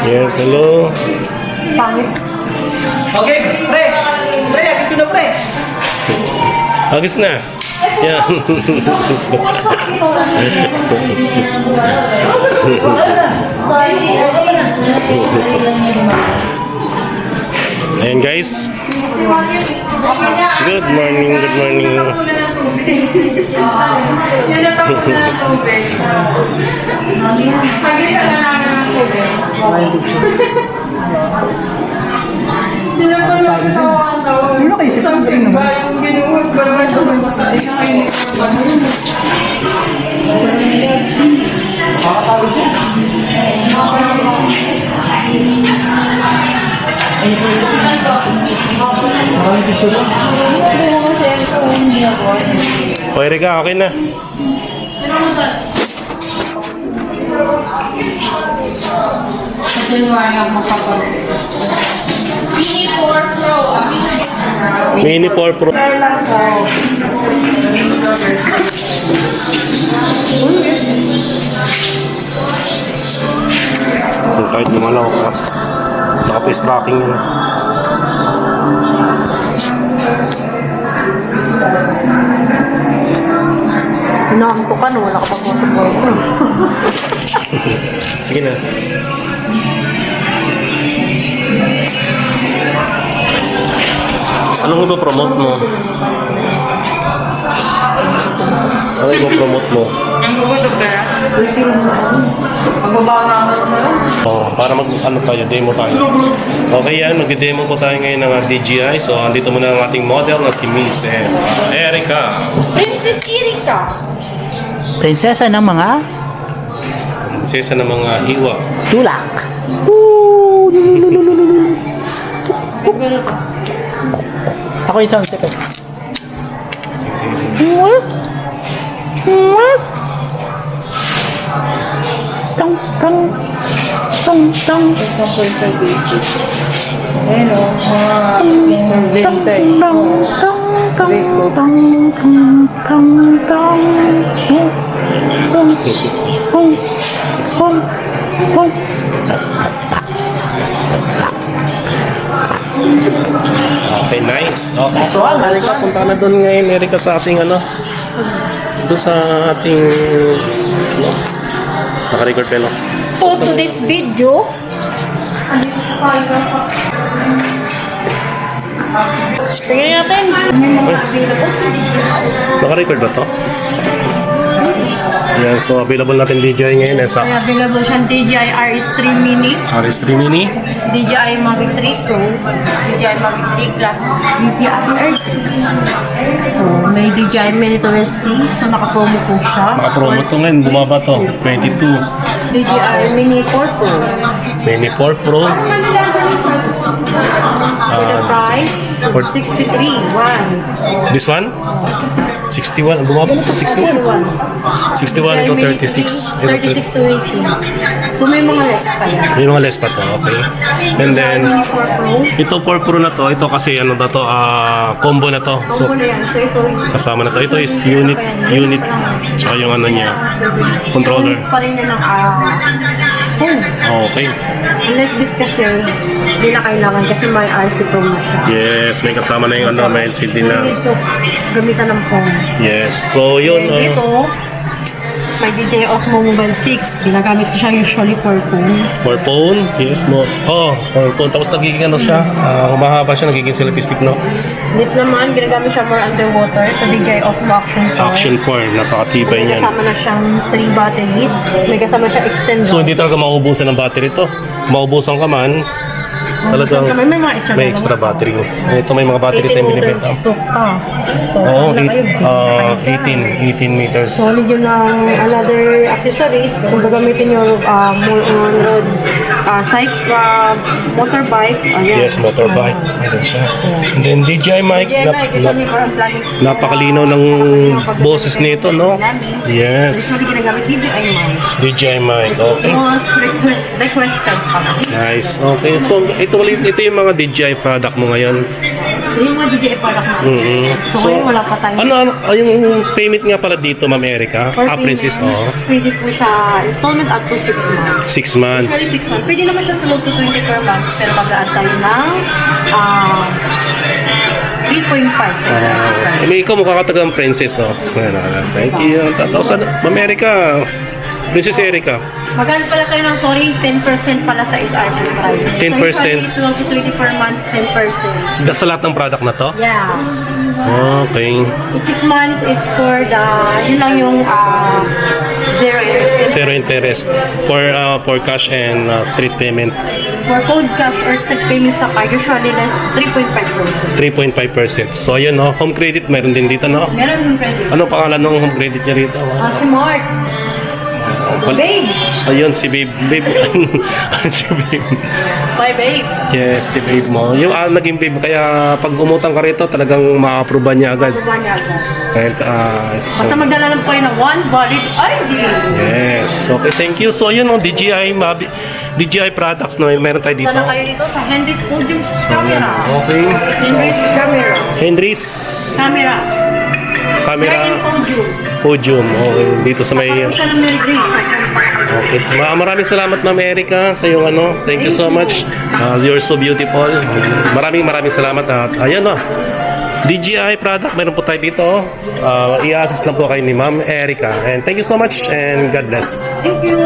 Yes, hello. Okay, pre. Pre, agis ko na pre. Agis na. Yan. Ayan guys. Good morning, good morning. Sino kayo si Pangkin naman? O Erika, okay na. Mini 4 Pro. Kahit lumalaw ka. Tapos tracking yun. Inaanto ka no, wala ka pang masok. Sige na. Anong ipo-promote mo? Ano ipo-promote mo? Ang gugulo ka? Magbabawa na ako sa'yo? Oh, para ano tayo, demo tayo. Okay yan, mag-demo po tayo ngayon ng DJI. So, andito muna ang ating model na si Miss Erika. Princess Erika! Prinsesa ng mga Prinsesa ng mga hiwa. tulak. Ako yung sound effect. Tong tong tong tong Ayun o, mga bintay. Okay, nice. Okay, so Erika, punta na doon ngayon, Erika, sa ating ano, doon sa ating, ano, naka-record pelo. For today's video, tingnan natin. Naka-record ba to? Yan, so available natin DJI ngayon sa May available siyang DJI RS3 Mini, RS3 Mini. DJI Mavic 3 Pro, DJI Mavic 3 Plus, DJI Air. So, may DJI Mini to SC. So, naka-promo po siya. Naka-promo to ngayon, bumaba to, 22. DJI Mini 4 Pro. Mini 4 Pro. With the price, 63. One. This one? 61. Bumaba na to, 61. 61 to 36. 36 to 80. So, may mga less pa yan. May mga less pa to, okay. And then, Mini 4 Pro. ito 4 Pro na to, ito kasi ano na to, combo na to. So, Combo na yan. So, ito. kasama na to. Ito is unit, tsaka yung ano niya, controller. Pa rin yan ng phone. Okay. Unlike this kasi, hindi na kailangan kasi may RC Pro na siya. Yes, may kasama na yung ano, may LCD na. Dito, gamitan ng phone. Yes. So, yun. And dito, may DJI Osmo Mobile 6. Ginagamit siya usually for phone. For phone, yes mo. Oh, for phone. Tapos nagiging ano siya, humahaba siya, nagiging selfie stick, no? This naman, ginagamit siya more underwater sa DJI Osmo Action 4. Action 4, napakatibay May niyan. kasama na siyang 3 batteries. May kasama siya extender. So, hindi talaga mauubusan ng battery to. Mauubusan ka man, talagang may mga extra, may extra battery. Ito may mga battery tayo binibenta. So, Oo, ano kayo? 18 meters. Solid yun ng another accessories. Kung gagamitin yung more on road motorbike. Ayan. Yes, motorbike. Meron siya. And then DJI mic. DJI mic, usually for unplugging. Napakalinaw ng boses nito, no? Yes. Usually ginagamit DJI mic. DJI mic. Okay. Most requested pa. Nice. Okay. So, ito yung mga DJI product mo ngayon. Yung mga DJI product natin. Mm-hmm. So, ngayon wala pa tayo. Ano, yung payment nga pala dito, Ma'am Erica? For Princess, payment, pwede po siya installment up to 6 months. 6 months. Usually 6 months. Pwede naman siya tulog to 24 months, pero mag-add tayo ng 3.5 sa isang price. May ikaw mukha ka tagang princess, oh. Thank you. Tapos, Ma'am Erica, Princess Erica. Magkano pala kayo ng, sorry, 10% pala sa SRP price. 10%. So, usually 12 to 24 months, 10%. Sa lahat ng product na to? Yeah. Okay. 6 months is for the, yun lang yung zero interest. Zero interest for cash and street payment. For cold cash or step payments sa card, usually less 3.5%. 3.5%. So, ayun, no? Home credit, meron din dito, no? Meron yung credit. Ano pangalan ng home credit niya rito? Si Mark. Babe. Ayun, si Babe. Babe. Si Babe. Bye, babe. Yes, si Babe mo. Yung naging Babe, kaya pag umutang ka rito, talagang ma-approve niya agad. Baba niya ako. Dahil, Basta magdala lang po kayo ng one valid ID. yes. Okay, thank you. So, yun, no, DJI products, no? Meron tayo dito. Dala kayo dito sa Henry's Podium Camera. Okay. Henry's Camera. Henry's Camera. camera Right in Podium. podium. Okay, dito sa may... Kapag siya ng Mary Grace. Okay. Maraming salamat, Ma'am Erica, sa iyong ano. Thank you so much. You're so beautiful. Maraming salamat. At ayan, no. DJI product, meron po tayo dito. I-assist lang po kayo ni Ma'am Erica. And thank you so much and God bless. Thank you.